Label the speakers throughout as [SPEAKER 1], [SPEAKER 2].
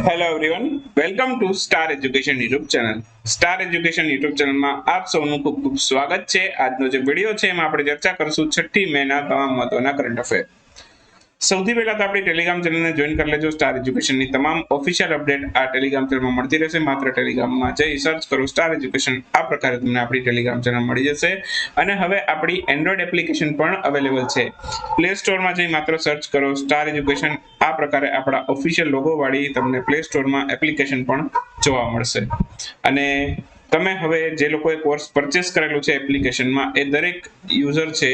[SPEAKER 1] Hello everyone, welcome to star education YouTube channel. Star education YouTube ચેનલમાં આપ સૌનું ખૂબ ખૂબ સ્વાગત છે. આજનો જે વિડીયો છે એમાં આપણે ચર્ચા કરીશું 6ઠી મેના તમામ મહત્વના કરંટ અફેર. સૌથી પહેલા તો આપણી ટેલિગ્રામ ચેનલને જોઈન કરી લેજો. સ્ટાર એજ્યુકેશનની તમામ ઓફિશિયલ અપડેટ આ ટેલિગ્રામ ચેનલમાં મળતી રહેશે. માત્ર ટેલિગ્રામમાં જઈ સર્ચ કરો સ્ટાર એજ્યુકેશન, આ પ્રકારે તમને આપણી ટેલિગ્રામ ચેનલ મળી જશે. અને હવે આપણી એન્ડ્રોઇડ એપ્લિકેશન પણ અવેલેબલ છે. પ્લે સ્ટોરમાં જઈ માત્ર સર્ચ કરો સ્ટાર એજ્યુકેશન, આ પ્રકારે આપણા ઓફિશિયલ લોગો વાળી તમને પ્લે સ્ટોરમાં એપ્લિકેશન પણ જોવા મળશે. અને તમે હવે જે લોકોએ કોર્સ પરચેસ કરેલું છે એપ્લિકેશનમાં, એ દરેક યુઝર છે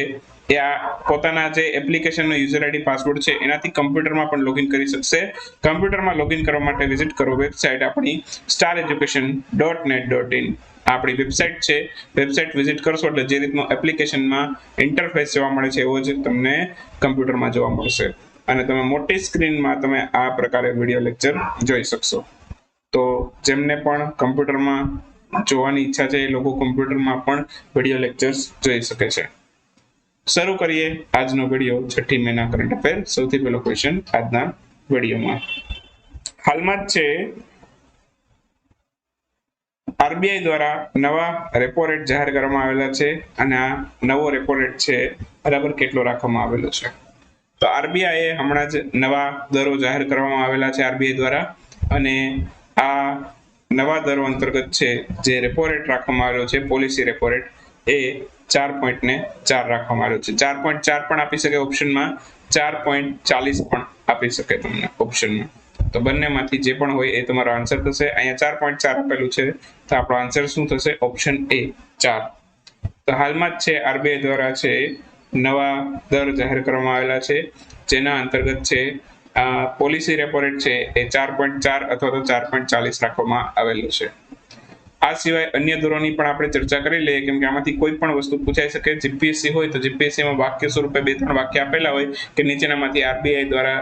[SPEAKER 1] એ આ પોતાના જે એપ્લિકેશનનો યુઝર આઈડી પાસવર્ડ છે એનાથી કમ્પ્યુટરમાં પણ લોગિન કરી શકશે. કમ્પ્યુટરમાં લોગિન કરવા માટે વિઝિટ કરો વેબસાઇટ આપણી stareducation.net.in. આપણી વેબસાઇટ છે. વેબસાઇટ વિઝિટ કરશો એટલે જે રીતનો એપ્લિકેશનમાં ઇન્ટરફેસ જોવા મળે છે એવો જ તમને કમ્પ્યુટરમાં જોવા મળશે. અને તમે મોટી સ્ક્રીનમાં તમે આ પ્રકારે વિડીયો લેક્ચર જોઈ શકશો. તો જેમને પણ કમ્પ્યુટરમાં જોવાની ઈચ્છા છે એ લોકો કમ્પ્યુટરમાં પણ વિડીયો લેક્ચર્સ જોઈ શકે છે. શરૂ કરીએ આજનો વિડીયો 6ઠી મેના કરંટ અફેર. સૌથી પહેલો ક્વેશ્ચન આજના વિડીયોમાં હાલમાં જ છે આરબીઆઈ દ્વારા નવા રેપો રેટ જાહેર કરવામાં આવેલા છે. અને આ નવો રેપો રેટ છે બરાબર કેટલો રાખવામાં આવેલો છે? તો આરબીઆઈ હમણાં જ નવા દરો જાહેર કરવામાં આવેલા છે આરબીઆઈ દ્વારા. અને આ નવા દરો અંતર્ગત છે જે રેપો રેટ રાખવામાં આવેલો છે, પોલિસી રેપો રેટ, એ 4.4 રાખવામાં આવેલો છે. 4.4 પણ આપી શકે ઓપ્શનમાં, 4.40 પણ આપી શકે તમને ઓપ્શનમાં. તો બંનેમાંથી જે પણ હોય એ તમારો આન્સર થશે. અહીંયા 4.4 આપેલું છે તો આપણો આન્સર શું થશે? Option A 4. તો હાલમાં જ છે આરબીઆઈ દ્વારા છે નવા દર જાહેર કરવામાં આવેલા છે, જેના અંતર્ગત છે પોલિસી રેપો રેટ છે એ 4.4 અથવા તો 4.40 રાખવામાં આવેલું છે. આ સિવાય અન્ય દરોની પણ આપણે ચર્ચા કરી લઈએ, કેમ કે આમાંથી કોઈ પણ વસ્તુ પૂછાઈ શકે. જીપીએસસી હોય તો જીપીએસસીમાં વાક્ય સ્વરૂપે 2-3 વાક્ય આપેલા હોય કે નીચેનામાંથી આરબીઆઈ દ્વારા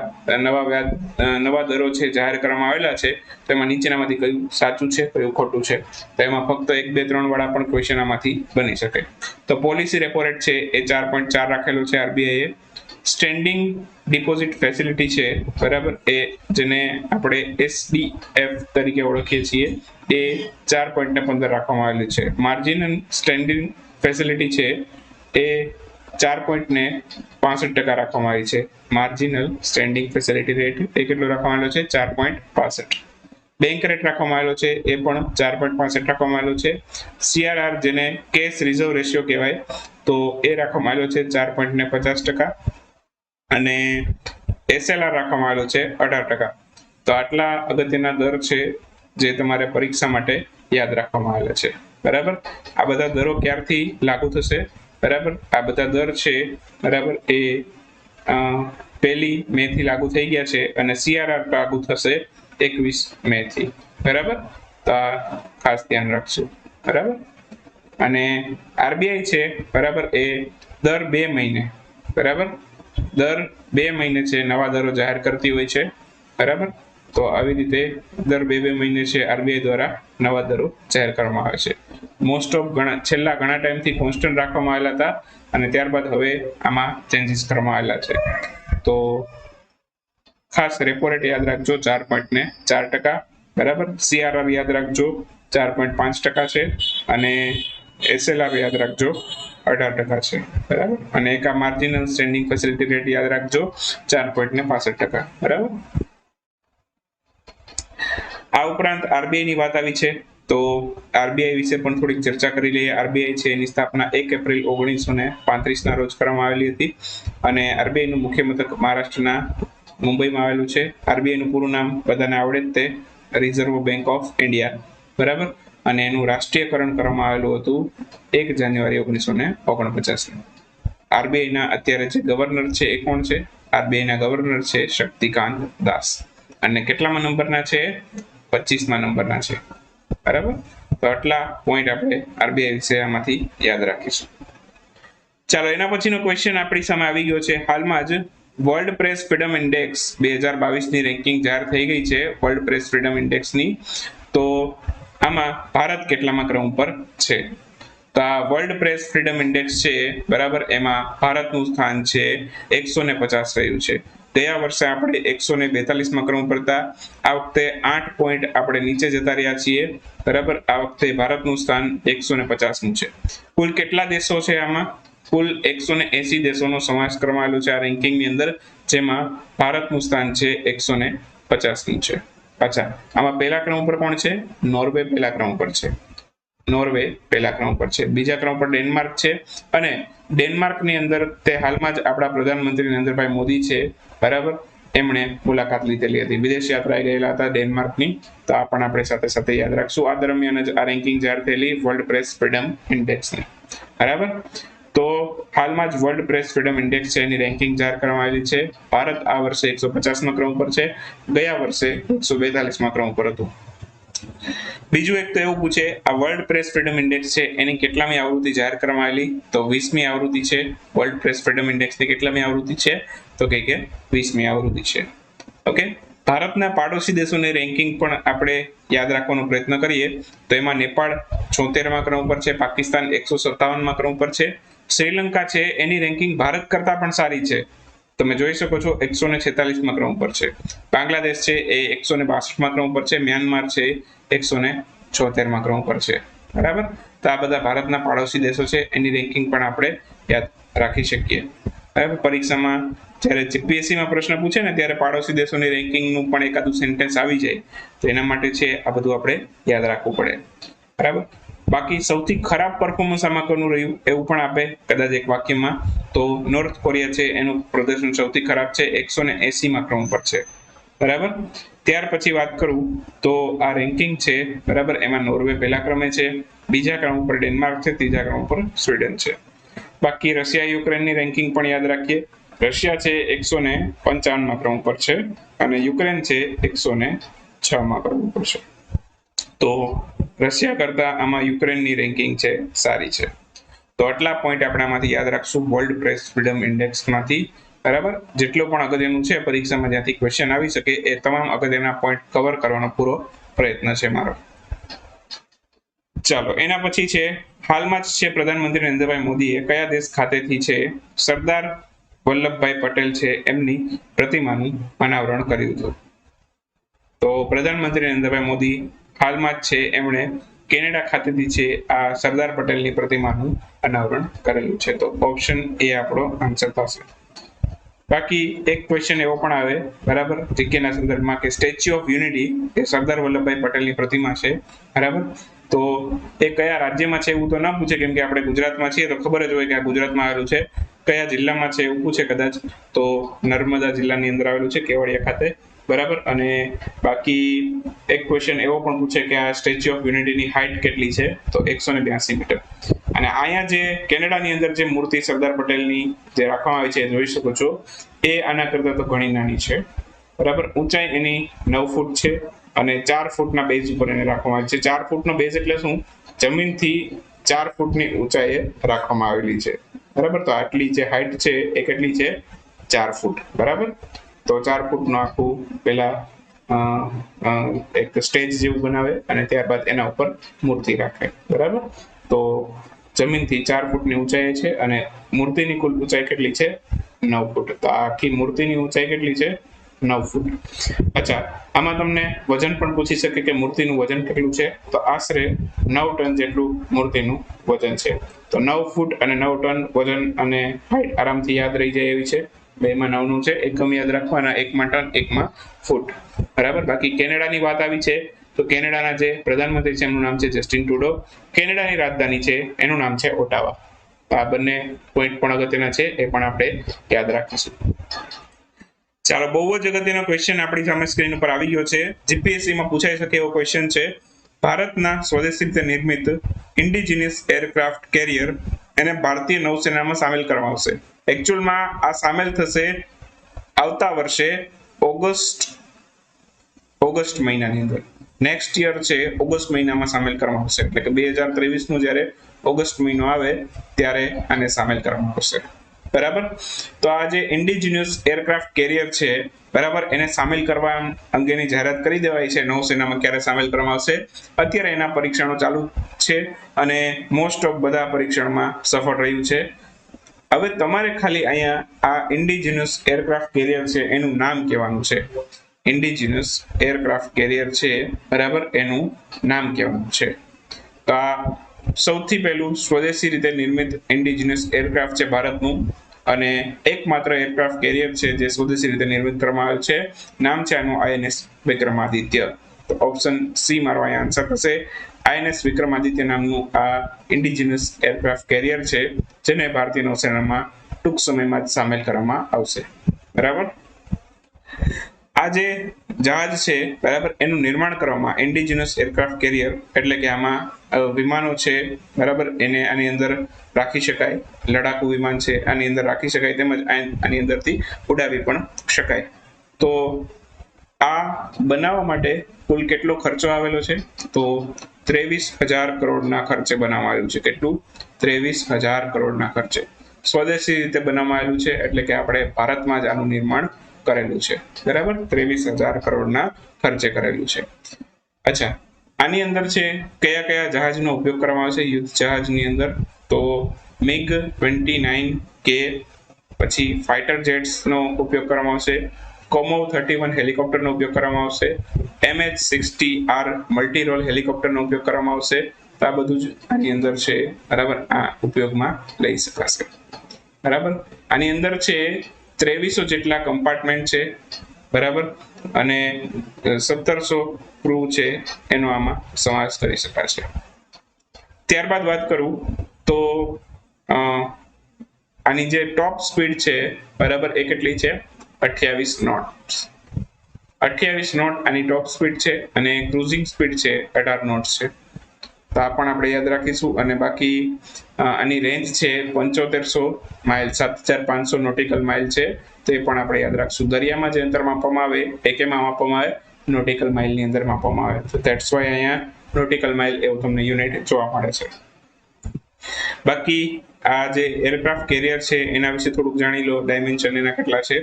[SPEAKER 1] નવા દરો છે જાહેર કરવામાં આવેલા છે, તો એમાં નીચેનામાંથી કયું સાચું છે, કયું ખોટું છે. તો એમાં ફક્ત 1, 2, 3 વાળા પણ ક્વેશ્ચન આમાંથી બની શકે. તો પોલિસી રેપો રેટ છે એ 4.4 રાખેલો છે આરબીઆઈએ. સ્ટેન્ડિંગ ડિપોઝિટ ફેસિલિટી છે બરાબર, એ જેને આપણે એસડીએફ તરીકે ઓળખીએ છીએ, એ 4.15 રાખવામાં આવેલી છે. માર્જિનલ સ્ટેન્ડિંગ ફેસિલિટી છે એ 4.65% રાખવામાં આવી છે. માર્જિનલ સ્ટેન્ડિંગ ફેસિલિટી રેટ એ કેટલો રાખવામાં આવેલો છે? 4.65. બેંક રેટ રાખવામાં આવેલો છે એ પણ 4.65 રાખવામાં આવેલો છે. સીઆરઆર જેને કેશ રિઝર્વ રેશિયો કહેવાય, તો એ રાખવામાં આવેલો છે 4.50%. અને એસએલઆર રાખવામાં આવેલો છે 18%. તો આટલા અગત્યના દર છે જે તમારે પરીક્ષા માટે યાદ રાખવામાં આવેલા છે બરાબર. આ બધા દરો ક્યારથી લાગુ થશે બરાબર? આ બધા દર છે બરાબર એ 1 મે થી લાગુ થઈ ગયા છે, અને સીઆરઆર લાગુ થશે 21 મે થી બરાબર. તો આ ખાસ ધ્યાન રાખજો બરાબર. અને આરબીઆઈ છે બરાબર એ દર 2 મહિને બરાબર, દર 2 મહિને છે નવા દરો જાહેર કરતી હોય છે બરાબર. તો આવી રીતે દર 2 મહિને છે આરબીઆઈ દ્વારા નવા દરો જાહેર કરવામાં આવે છે. મોસ્ટ ઓફ છેલ્લા ઘણા ટાઈમથી કોન્સ્ટન્ટ રાખવામાં આવેલા હતા, અને ત્યારબાદ હવે આમાં ચેન્જીસ કરવામાં આવેલા છે. તો ખાસ રેપો રેટ યાદ રાખજો 4.4% બરાબર. સીઆરઆર યાદ રાખજો 4.5% છે, અને એસએલઆર યાદ રાખજો 18% છે બરાબર. અને એક આ માર્જિનલ સ્ટેન્ડિંગ ફેસિલિટી રેટ યાદ રાખજો 4.65% બરાબર. આ ઉપરાંત આરબીઆઈ ની વાત આવી છે તો આરબીઆઈ વિશે પણ થોડીક ચર્ચા કરી લઈએ. આરબીઆઈ છે એની સ્થાપના 1 એપ્રિલ 1935 ના રોજ કરવામાં આવેલી હતી, અને આરબીઆઈ નું મુખ્ય મથક મહારાષ્ટ્રના મુંબઈમાં આવેલું છે. આરબીઆઈ નું પૂરું નામ બધાને આવડે જ તે રિઝર્વ બેંક ઓફ ઇન્ડિયા બરાબર. અને એનું રાષ્ટ્રીયકરણ કરવામાં આવેલું હતું 1 જાન્યુઆરી 1949. આરબીઆઈ ના અત્યારે જે ગવર્નર છે એ કોણ છે? આરબીઆઈ ના ગવર્નર છે શક્તિકાંત દાસ. અને કેટલામાં નંબરના છે? 25મા નંબરના છે બરાબર. તો આટલા પોઈન્ટ આપણે આરબીઆઈ વિશે આમાંથી યાદ રાખીશું. ચાલો, એના પછીનો ક્વેશ્ચન આપણી સામે આવી ગયો છે. હાલમાં જ વર્લ્ડ પ્રેસ ફ્રીડમ ઇન્ડેક્સ 2022 ની રેન્કિંગ જાહેર થઈ ગઈ છે, વર્લ્ડ પ્રેસ ફ્રીડમ ઇન્ડેક્સની. તો આમાં ભારત કેટલામાં ક્રમ ઉપર છે? તો આ વર્લ્ડ પ્રેસ ફ્રીડમ ઇન્ડેક્સ છે બરાબર, એમાં ભારતનું સ્થાન છે 150 રહ્યું છે. ગયા વર્ષે આપણે 142માં ક્રમ ઉપર હતા, આ વખતે 8 પોઈન્ટ આપણે નીચે જતા રહ્યા છીએ, બરાબર. આ વખતે ભારતનું સ્થાન 150મું છે. કુલ કેટલા દેશો છે આમાં? કુલ 180 દેશોનો સમાવેશ કરવામાં આવેલો છે આ રેન્કિંગની અંદર, જેમાં ભારતનું સ્થાન છે 150મું છે. અચ્છા, આમાં પહેલા ક્રમ ઉપર કોણ છે? નોર્વે પહેલા ક્રમ ઉપર છે. નોર્વે પહેલા ક્રમ પર છે. બીજા ક્રમ પર ડેનમાર્ક છે, અને ડેનમાર્કની અંદર તે હાલમાં જ આપણા પ્રધાનમંત્રી નરેન્દ્રભાઈ મોદી છે, બરાબર, એમણે મુલાકાત લીધેલી હતી, વિદેશ યાત્રાએ ગયેલા હતા ડેનમાર્કની. તો આ પણ આપણે સાથે સાથે યાદ રાખશું. આ દરમિયાન જ આ રેન્કિંગ જાહેર થયેલી વર્લ્ડ પ્રેસ ફ્રીડમ ઇન્ડેક્સની, બરાબર. તો હાલમાં જ વર્લ્ડ પ્રેસ ફ્રીડમ ઇન્ડેક્સ છે એની રેન્કિંગ જાહેર કરવામાં આવેલી છે. ભારત આ વર્ષે 150માં ક્રમ પર છે, ગયા વર્ષે 142માં ક્રમ પર હતું. બીજું એક તો એવું પૂછે, આ વર્લ્ડ પ્રેસ ફ્રીડમ ઇન્ડેક્સ છે એની કેટલામી આવૃત્તિ જાહેર કરવામાં આવેલી? તો 20મી આવૃત્તિ છે. વર્લ્ડ પ્રેસ ફ્રીડમ ઇન્ડેક્સની કેટલામી આવૃત્તિ છે? તો કે 20મી આવૃત્તિ છે. ઓકે. ભારતના પાડોશી દેશોની રેન્કિંગ પણ આપણે યાદ રાખવાનો પ્રયત્ન કરીએ તો એમાં નેપાળ 76માં ક્રમ પર છે, પાકિસ્તાન 157માં ક્રમ પર છે, શ્રીલંકા છે એની રેન્કિંગ ભારત કરતા પણ સારી છે, તમે જોઈ શકો છો 146માં ક્રમ પર છે. બાંગ્લાદેશ છે એ 162માં ક્રમ પર છે, મ્યાનમાર છે 176માં ક્રમ પર છે, બરાબર. તો આ બધા ભારતના પાડોશી દેશો છે એની રેન્કિંગ પણ આપણે યાદ રાખી શકીએ. બરાબર. પરીક્ષામાં જ્યારે જીપીએસસીમાં પ્રશ્ન પૂછે ને ત્યારે પાડોશી દેશોની રેન્કિંગનું પણ એકાદું સેન્ટેન્સ આવી જાય, તો એના માટે છે આ બધું આપણે યાદ રાખવું પડે, બરાબર. બાકી સૌથી ખરાબ પરફોર્મન્સ આમાં કોનું રહ્યું એવું પણ આપે કદાચ એક વાક્યમાં, તો નોર્થ કોરિયા છે એનું પ્રદર્શન સૌથી ખરાબ છે, 180માં ક્રમ પર છે, બરાબર. ત્યાર પછી વાત કરું તો આ રેન્કિંગ છે, બરાબર, એમાં નોર્વે પહેલા ક્રમે છે, બીજા ક્રમ ઉપર ડેનમાર્ક છે, ત્રીજા ક્રમ ઉપર સ્વીડન છે. બાકી રશિયા યુક્રેનની રેન્કિંગ પણ યાદ રાખીએ. રશિયા છે 155માં ક્રમ પર છે, અને યુક્રેન છે 106માં ક્રમ પર છે. તો રશિયા કરતા આમાં યુક્રેનની રેન્કિંગ છે સારી છે. તો આટલા પોઈન્ટ આપણે આમાંથી યાદ રાખશું વર્લ્ડ પ્રેસ ફ્રીડમ ઇન્ડેક્સમાંથી, બરાબર. જેટલો પણ અગત્યનું છે પરીક્ષામાં જ્યાંથી ક્વેશ્ચન આવી શકે એ તમામ અગત્યના પોઈન્ટ કવર કરવાનો પૂરો પ્રયત્ન છે મારો. ચાલો, એના પછી છે હાલમાં જ છે પ્રધાનમંત્રી નરેન્દ્રભાઈ મોદીએ કયા દેશ ખાતેથી છે સરદાર વલ્લભભાઈ પટેલ છે એમની પ્રતિમાનું અનાવરણ કર્યું હતું? તો પ્રધાનમંત્રી નરેન્દ્રભાઈ મોદી હાલમાં જ છે એમણે કેનેડા ખાતેથી છે આ સરદાર પટેલની પ્રતિમાનું અનાવરણ કરેલું છે. તો ઓપ્શન એ આપણો આન્સર થશે. બાકી એક ક્વેશ્ચન એવો પણ આવે, બરાબર, જીકેના સંદર્ભમાં, કે સ્ટેચ્યુ ઓફ યુનિટી એ સરદાર વલ્લભભાઈ પટેલની પ્રતિમા છે, બરાબર, તો એ કયા રાજ્યમાં છે એવું તો ના પૂછે, કેમ કે આપણે ગુજરાતમાં છીએ તો ખબર જ હોય કે આ ગુજરાતમાં આવેલું છે. કયા જિલ્લામાં છે એવું પૂછે કદાચ, તો નર્મદા જિલ્લાની અંદર આવેલું છે, કેવડિયા ખાતે, બરાબર. અને બાકી એક ક્વેશ્ચન એવો પણ પૂછે કે આ સ્ટેચ્યુ ઓફ યુનિટીની હાઇટ કેટલી છે? તો 182 મીટર. અને અહીંયા જે કેનેડાની અંદર જે મૂર્તિ સરદાર પટેલની જે રાખવામાં આવી છે જોઈ શકો છો, એ આના કરતા તો ઘણી નાની છે, બરાબર. ઊંચાઈ એની 9 ફૂટ છે, અને 4 ફૂટના બેઝ ઉપર એને રાખવામાં આવી છે. 4 ફૂટનો બેઝ એટલે શું? જમીનથી 4 ફૂટની ઊંચાઈએ રાખવામાં આવેલી છે, બરાબર. તો આટલી જે હાઇટ છે એ કેટલી છે? 4 ફૂટ, બરાબર. તો 4 ફૂટનું આખું પેલા એક સ્ટેજ જેવું બનાવે અને ત્યારબાદ એના ઉપર મૂર્તિ રાખે, બરાબર. તો જમીનથી 4 ફૂટની ઊંચાઈ છે, અને મૂર્તિની કુલ ઊંચાઈ કેટલી છે? 9 ફૂટ. તો આખી મૂર્તિની ઊંચાઈ કેટલી છે? 9 ફૂટ. અચ્છા, આમાં તમને વજન પણ પૂછી શકે કે મૂર્તિનું વજન કેટલું છે? તો આશરે 9 ટન જેટલું મૂર્તિનું વજન છે. તો 9 ફૂટ અને 9 ટન વજન અને હાઈટ આરામથી યાદ રહી જાય એવી છે. બેમાં 9નું છે, એકમ યાદ રાખવાના, એકમાં ટન, એકમાં ફૂટ, બરાબર. બાકી કેનેડાની વાત આવી છે તો કેનેડાના જે પ્રધાનમંત્રી છે એમનું નામ છે જસ્ટિન ટ્રુડો. કેનેડાની રાજધાની છે એનું નામ છે ઓટાવા. આ બંને પોઈન્ટ પણ અગત્યના છે, એ પણ આપણે યાદ રાખીશું. ચાલો, બહુ જ અગત્યનો ક્વેશ્ચન આપણી સામે સ્ક્રીન ઉપર આવી ગયો છે. જીપીએસસીમાં પૂછાઈ શકે એવો ક્વેશ્ચન છે. ભારતના સ્વદેશી રીતે નિર્મિત ઇન્ડિજિનિયસ એરક્રાફ્ટ કેરિયર એને ભારતીય નૌસેનામાં સામેલ કરવામાં આવશે. એકચ્યુઅલમાં આ સામેલ થશે આવતા વર્ષે ઓગસ્ટ મહિનાની અંદર. નેક્સ્ટ યર છે ઓગસ્ટ મહિનામાં સામેલ કરવામાં આવશે, એટલે કે 2023નું જ્યારે ઓગસ્ટ મહિનો આવે ત્યારે આને સામેલ કરવામાં આવશે, બરાબર. તો આ જે ઇન્ડિજિનિયસ એરક્રાફ્ટ કેરિયર છે, બરાબર, એને સામેલ કરવા અંગેની જાહેરાત કરી દેવાય છે નૌસેનામાં ક્યારે સામેલ કરવામાં આવશે. અત્યારે એના પરીક્ષણો ચાલુ છે અને મોસ્ટ ઓફ બધા પરીક્ષણમાં સફળ રહ્યું છે. હવે તમારે ખાલી અહીંયા આ ઇન્ડિજિનસ એરક્રાફ્ટ કેરિયર છે એનું નામ કહેવાનું છે. ઇન્ડિજિનસ એરક્રાફ્ટ કેરિયર છે, બરાબર, એનું નામ કહેવાનું છે. તો આ સૌથી પહેલું સ્વદેશી રીતે નિર્મિત ઇન્ડિજિનસ એરક્રાફ્ટ છે ભારતનું, અને એકમાત્ર એરક્રાફ્ટ કેરિયર છે જે સ્વદેશી રીતે નિર્મિત કરવામાં આવ્યું છે. નામ છે આનું INS વિક્રમાદિત્ય. તો ઓપ્શન સી મારો અહીંયા આન્સર થશે. INS વિક્રમાદિત્ય નામનું આ ઇન્ડિજિનસ એરક્રાફ્ટ કેરિયર છે, જેને ભારતીય નૌસેનામાં ટૂંક સમયમાં જ સામેલ કરવામાં આવશે. બરાબર. આ જે જહાજ છે, બરાબર, એનું નિર્માણ કરવામાં ઇન્ડિજિનસ એરક્રાફ્ટ કેરિયર એટલે કે આમાં વિમાનો છે, બરાબર, એને આની અંદર રાખી શકાય. લડાકુ વિમાન છે, આની અંદર રાખી શકાય, તેમજ આની અંદરથી ઉડાવી પણ શકાય. તો આ બનાવવા માટે કુલ કેટલો ખર્ચો આવેલો છે? તો 23,000 કરોડના ખર્ચે બનાવવામાં આવ્યું છે. કેટલું? 23,000 કરોડના ખર્ચે. સ્વદેશી રીતે બનાવવામાં આવેલું છે, એટલે કે આપણે ભારતમાં જ આનું નિર્માણ કરેલું છે. બરાબર, 23,000 કરોડના ખર્ચે કરેલું છે. અચ્છા, આની અંદર છે કયા કયા જહાજનો ઉપયોગ કરવામાં આવશે યુદ્ધ જહાજની અંદર? તો MiG-29K, પછી ફાઇટર જેટ્સનો ઉપયોગ કરવામાં આવશે. કોમોવ 31 હેલિકોપ્ટરનો ઉપયોગ કરવામાં આવશે. MH-60R મલ્ટી રોલ હેલિકોપ્ટરનો ઉપયોગ કરવામાં આવશે. તો આ બધું જ આની અંદર છે, બરાબર, આ ઉપયોગમાં લઈ શકાશે. બરાબર. આની અંદર છે 2300 જેટલા કમ્પાર્ટમેન્ટ છે, બરાબર, અને 1700 ક્રૂ છે, એનો આમાં સમાવેશ કરી શકાશે. ત્યારબાદ વાત કરું તો આની જે ટોપ સ્પીડ છે, બરાબર, એ કેટલી છે? 28 નોટ. 28 નોટ આની ટોપ સ્પીડ છે, અને ક્રુઝિંગ સ્પીડ છે 18 નોટ છે. તો આ પણ આપણે યાદ રાખીશું. અને બાકી આની રેન્જ છે 7500 માઇલ, 7500 નોટિકલ માઇલ છે. તો એ પણ આપણે યાદ રાખીશું. દરિયામાં જે અંતર માપવામાં આવે એ કેમાં માપવામાં આવે? નોટિકલ માઇલની અંદર માપવામાં આવે. તો ધેટ્સ વાય અહીંયા નોટિકલ માઇલ એવું તમને યુનિટ જોવા મળે છે. બાકી આ જે એરક્રાફ્ટ કેરિયર છે એના વિશે થોડુંક જાણી લો. ડાયમેન્શન એના કેટલા છે?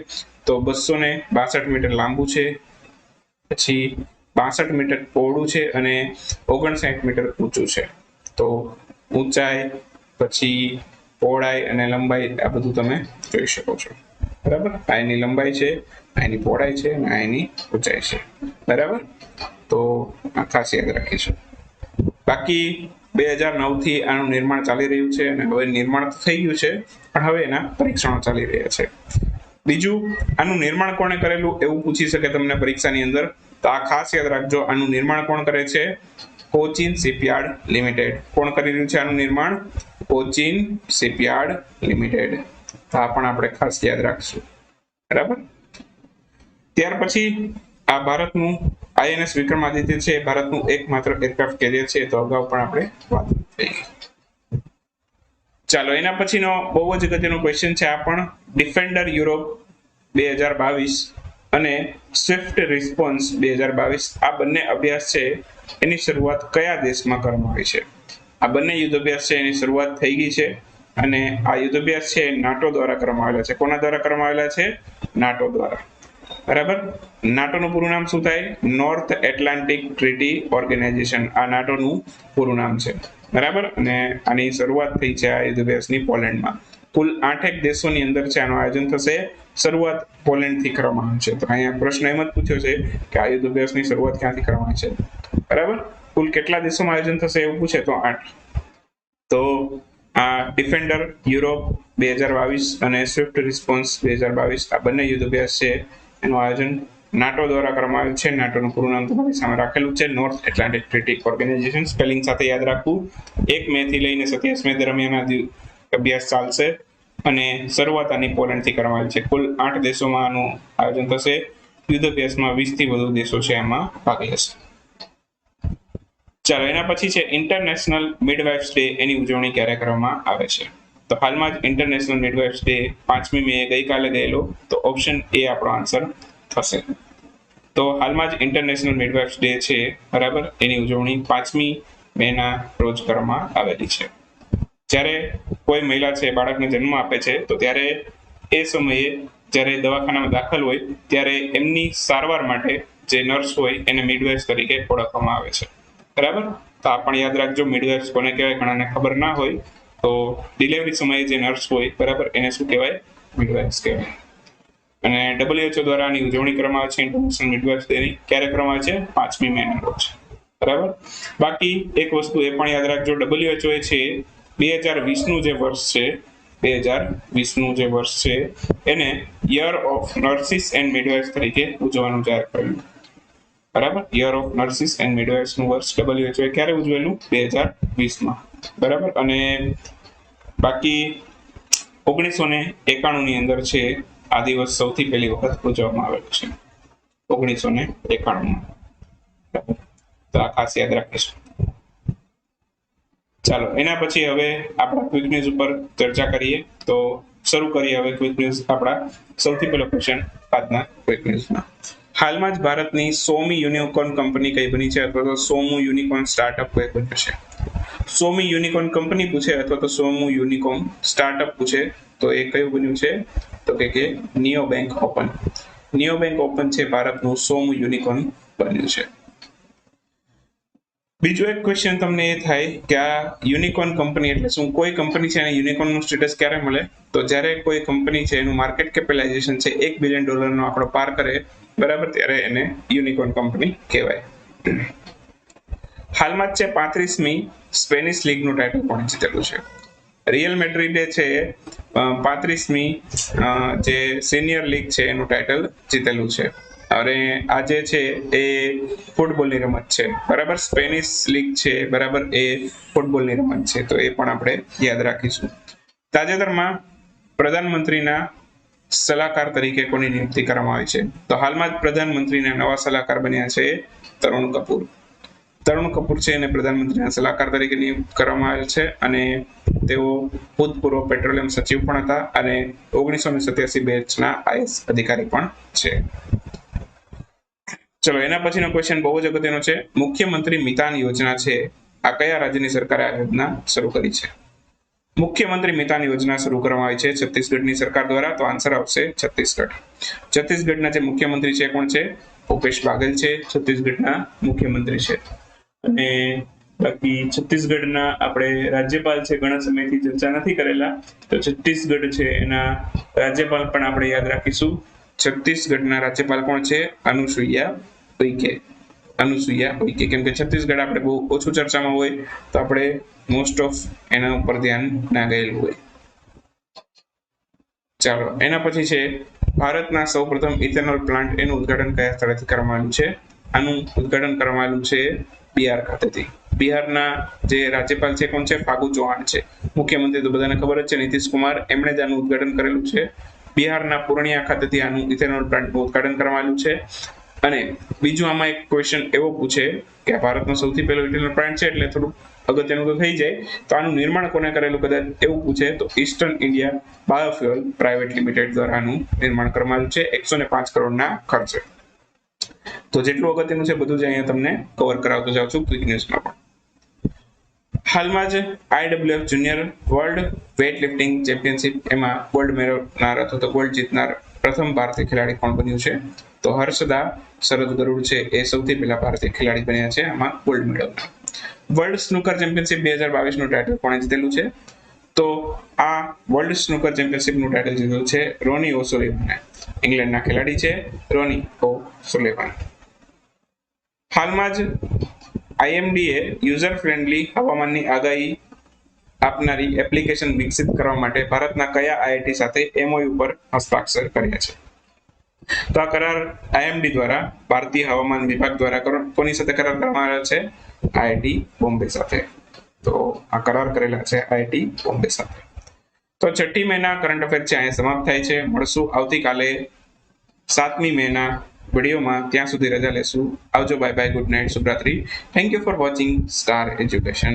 [SPEAKER 1] તો 262 મીટર લાંબુ છે, પછી 62 મીટર પહોળું છે, અને 59 મીટર ઊંચું છે. તો ઊંચાઈ, પછી પહોળાઈ અને લંબાઈ આ બધું તમે જોઈ શકો છો. બરાબર. આ એની લંબાઈ છે, આ એની પહોળાઈ છે, અને આ એની ઊંચાઈ છે. બરાબર. તો આ ખાસ યાદ રાખીશું. બાકી 2009 થી આનું નિર્માણ ચાલી રહ્યું છે, અને હવે નિર્માણ થઈ ગયું છે, પણ હવે એના પરીક્ષણો ચાલી રહ્યા છે. બીજું, આનું નિર્માણ કોણે કરેલું એવું પૂછી શકે તમને પરીક્ષાની અંદર. તો આ ખાસ યાદ રાખજો. આનું નિર્માણ કોણ કરે છે? Cochin shipyard limited. કોણ કરી રહ્યું છે આનું નિર્માણ? Cochin shipyard limited. તો આ પણ આપણે ખાસ યાદ રાખશું. બરાબર. ત્યાર પછી આ ભારતનું INS વિક્રમાદિત્ય છે, ભારતનું એકમાત્ર એરક્રાફ્ટ કેરિયર છે. તો અગાઉ પણ આપણે વાત થઈ. ચાલો, એના પછીનો બહુ જ અગત્યનો ક્વેશ્ચન છે આ પણ. ડિફેન્ડર યુરોપ 2022 અને સ્વિફ્ટ રિસ્પોન્સ 2022 આ બંને અભ્યાસ છે એની શરૂઆત કયા દેશમાં કરવામાં આવી છે? આ બંને યુદ્ધ અભ્યાસ છે એની શરૂઆત થઈ ગઈ છે, અને આ યુદ્ધ અભ્યાસ છે નાટો દ્વારા કરવામાં આવેલા છે. કોના દ્વારા કરવામાં આવેલા છે? નાટો દ્વારા. બરાબર. નાટોનું પૂરું નામ શું થાય? North Atlantic Treaty Organization. આ નાટોનું પૂરું નામ છે. બરાબર. અને આની શરૂઆત થઈ છે આ યુદ્ધ અભ્યાસની પોલેન્ડમાં. કુલ 8 દેશોની અંદર છે આનું આયોજન થશે. શરૂઆત પોલેન્ડ થી કરવામાં આવે છે. તો અહીંયા પ્રશ્ન એમ જ પૂછ્યો છે કે આ યુદ્ધ અભ્યાસની શરૂઆત ક્યાંથી કરવામાં છે? બરાબર. કુલ કેટલા દેશોમાં આયોજન થશે એવું પૂછે તો 8. તો આ ડિફેન્ડર યુરોપ 2022 અને સ્વિફ્ટ રિસ્પોન્સ 2022 આ બંને યુદ્ધ અભ્યાસ છે એનું આયોજન નાટો દ્વારા કરવામાં આવ્યું છે. નાટોનું પૂરું નામ તમારી સામે રાખેલું છે, North Atlantic Treaty Organization. Spelling સાથે યાદ રાખવું. 1 મે થી લઈને 27 મે દરમિયાન અભ્યાસ ચાલશે, અને શરૂઆત આની પોલેન્ડ થી કરવામાં આવી છે. કુલ 8 દેશોમાં આનું આયોજન થશે. યુદ્ધ અભ્યાસમાં 20 થી વધુ દેશો છે એમાં ભાગ લેશે. ચાલો, એના પછી છે ઇન્ટરનેશનલ મિડવાઇફ્સ ડે. એની ઉજવણી ક્યારે કરવામાં આવે છે? તો હાલમાં જ ઇન્ટરનેશનલ મિડવાઇફ્સ ડે 5મી મે ગઈકાલે ગયેલો. તો ઓપ્શન એ આપણો આન્સર થશે. તો હાલમાં જ ઇન્ટરનેશનલ મિડવાઇફ્સ ડે છે, બરાબર, એની ઉજવણી 5મી મેના રોજ કરવામાં આવેલી છે. જ્યારે કોઈ મહિલા છે બાળકને જન્મ આપે છે, તો ત્યારે એ સમયે જ્યારે દવાખાનામાં દાખલ હોય ત્યારે એમની સારવાર માટે જે નર્સ હોય એને મિડવાઇફ તરીકે ઓળખવામાં આવે છે. બરાબર. તો આ પણ યાદ રાખજો. મિડવાઇફ કોને કહેવાય ઘણાને ખબર ના હોય. તો ડિલિવરી સમયે જે નર્સ હોય બરાબર એને શું કહેવાય? મિડવાઇફ્સ કહેવાય. અને WHO દ્વારા આની ઉજવણી કરવામાં આવે છે ઇન્ટરનેશનલ મિડવાઇફ્સ ડેની. ક્યારે કરવામાં આવે છે? 5મી મેના રોજ. બરાબર. બાકી એક વસ્તુ એ પણ યાદ રાખજો, WHO એ છે 2020નું જે વર્ષ છે 2020નું જે વર્ષ છે એને year of nurses and midwives તરીકે ઉજવવાનું જાહેર કર્યું. બરાબર. Year of nurses and midwives નું વર્ષ WHO એ ક્યારે ઉજવેલું? 2020માં. બરાબર. અને બાકી 1991 ની અંદર છે આ દિવસ સૌથી પહેલી વખત ઉજવવામાં આવેલો છે 1991માં. તો આ ખાસ યાદ રાખીશું. ચાલો એના પછી હવે આપણા ક્વિક ન્યૂઝ ઉપર ચર્ચા કરીએ. તો શરૂ કરીએ હવે ક્વિક ન્યૂઝ. આપણા સૌથી પહેલો ક્વેશ્ચન આજના ક્વિક ન્યૂઝમાં, હાલમાં જ ભારતની 100મી યુનિકોર્ન કંપની કઈ બની છે, અથવા તો 100મું યુનિકોર્ન સ્ટાર્ટઅપ કઈ બન્યું છે? 100મી યુનિકોર્ન કંપની પૂછે અથવા તો 100મું યુનિકોર્ન સ્ટાર્ટઅપ પૂછે તો એ કયું બન્યું છે? તો કે neo bank open. Neo bank open છે ભારતનું 100મું યુનિકોર્ન બન્યું છે. બીજો એક ક્વેશ્ચન તમને એ થાય કે આ યુનિકોર્ન કંપની એટલે શું? કોઈ કંપની છે એને યુનિકોર્ન નું સ્ટેટસ ક્યારે મળે? તો જ્યારે કોઈ કંપની છે એનું માર્કેટ કેપિટલાઇઝેશન છે $1 બિલિયન નો આંકડો પાર કરે, બરાબર, ત્યારે એને યુનિકોર્ન કંપની કહેવાય. હાલમાં જ છે 35મી સ્પેનિશ લીગનું ટાઇટલ કોણે જીતેલું છે? રિયલ મેડ્રિડે છે 35મી જે સિનિયર લીગ છે એનું ટાઇટલ જીતેલું છે. અને આજે છે એ ફૂટબોલની રમત છે, બરાબર. સ્પેનિશ લીગ છે, બરાબર, એ ફૂટબોલની રમત છે. તો એ પણ આપણે યાદ રાખીશું. તાજેતરમાં પ્રધાનમંત્રીના સલાહકાર તરીકે કોની નિયુક્તિ કરવામાં આવી છે? તો હાલમાં જ પ્રધાનમંત્રીના નવા સલાહકાર બન્યા છે તરુણ કપૂર. તરુણ કપૂર છે એને પ્રધાનમંત્રીના સલાહકાર તરીકે નિયુક્ત કરવામાં આવેલ છે. અને તેઓ ભૂતપૂર્વ પેટ્રોલિયમ સચિવ પણ હતા અને 1987 બેચના IAS અધિકારી પણ છે. ચલો એના પછીનો ક્વેશ્ચન બહુ જ અગત્યનો છે. મુખ્યમંત્રી મિતાન યોજના છે, આ કયા રાજ્યની સરકારે આ યોજના શરૂ કરી છે? મુખ્યમંત્રી મિતાન યોજના શરૂ કરવામાં આવી છે છત્તીસગઢની સરકાર દ્વારા. તો આન્સર આવશે છત્તીસગઢ. છત્તીસગઢના જે મુખ્યમંત્રી છે કોણ છે? ભૂપેશ બાગેલ છે છત્તીસગઢના મુખ્યમંત્રી છે. અને બાકી છત્તીસગઢના આપણે રાજ્યપાલ છે ઘણા સમયથી ચર્ચા નથી કરેલા, તો છત્તીસગઢ છે એના રાજ્યપાલ પણ આપણે યાદ રાખીશું. છત્તીસગઢના રાજ્યપાલ કોણ છે? અનુસુઈયા ઉઇકે. અનુસુઈયા ઉઇકે. કેમ કે છત્તીસગઢ આપણે બહુ ઓછું ચર્ચામાં હોય તો આપણે મોસ્ટ ઓફ એના ઉપર ધ્યાન ના ગયેલું હોય. ચાલો એના પછી છે ભારતના સૌપ્રથમ ઇથેનોલ પ્લાન્ટ એનું ઉદ્ઘાટન કયા સ્થળેથી કરવામાં આવ્યું છે? આનું ઉદ્ઘાટન કરવામાં આવ્યું છે બિહાર ખાતેથી. બિહારના જે રાજ્યપાલ છે કોણ છે? ફાગુ ચૌહાણ છે. મુખ્યમંત્રી તો બધાને ખબર જ છે નીતિશ કુમાર, એમણે જ આનું ઉદ્ઘાટન કરેલું છે. બિહારના પૂર્ણિયા ખાતેથી આનું ઇથેનોલ પ્લાન્ટનું ઉદ્ઘાટન કરવામાં આવ્યું છે. અને બીજું આમાં એક ક્વેશ્ચન એવો પૂછે કે ભારતનો સૌથી પહેલો ઇથેનોલ પ્લાન્ટ છે એટલે થોડું અગત્યનું તો થઈ જાય, તો આનું નિર્માણ કોને કરેલું કદાચ એવું પૂછે તો eastern India biofuel private limited દ્વારા આનું નિર્માણ કરવામાં આવ્યું છે 105 કરોડના ખર્ચે. તો જેટલું અગત્યનું છે બધું જ અહીંયા તમને કવર કરાવતો જાઉં છું ક્વિક ન્યૂઝમાં પણ. હાલમાં જ IWF junior world weightlifting championship એમાં ગોલ્ડ મેળવનાર અથવા તો ગોલ્ડ જીતનાર પ્રથમ ભારતીય ખેલાડી કોણ બન્યું છે? તો હર્ષદા શરદ ગરુડ છે એ સૌથી પહેલા ભારતીય ખેલાડી બન્યા છે આમાં ગોલ્ડ મેળવનાર. વર્લ્ડ સ્નૂકર ચેમ્પિયનશિપ 2022 નું ટાઇટલ કોણે જીતેલું છે? તો આ વર્લ્ડ સ્નૂકર ચેમ્પિયનશિપ નું ટાઇટલ જીત્યું છે રોની ઓસુલિવને. ઇંગ્લેન્ડના ખેલાડી છે રોની ઓસુલિવન. હાલમાં જ IMD એ યુઝર ફ્રેન્ડલી હવામાનની આગાહી આપનારી એપ્લિકેશન વિકસિત કરવા માટે ભારતના કયા IIT સાથે MOU પર હસ્તાક્ષર કર્યા છે? તો આ કરાર IMD દ્વારા ભારતીય હવામાન વિભાગ દ્વારા કોની સાથે કરાર કરવામાં આવ્યો છે? IIT બોમ્બે સાથે. તો આ કરાર કરેલા છે IIT બોમ્બે સાથે. તો 6મી મેના કરંટ અફેર છે અહીંયા સમાપ્ત થાય છે. મળશું આવતીકાલે 7મી મેના વિડીયોમાં. ત્યાં સુધી રજા લેશું. આવજો, બાય બાય, ગુડ નાઇટ, શુભરાત્રી. Thank you for watching Star education.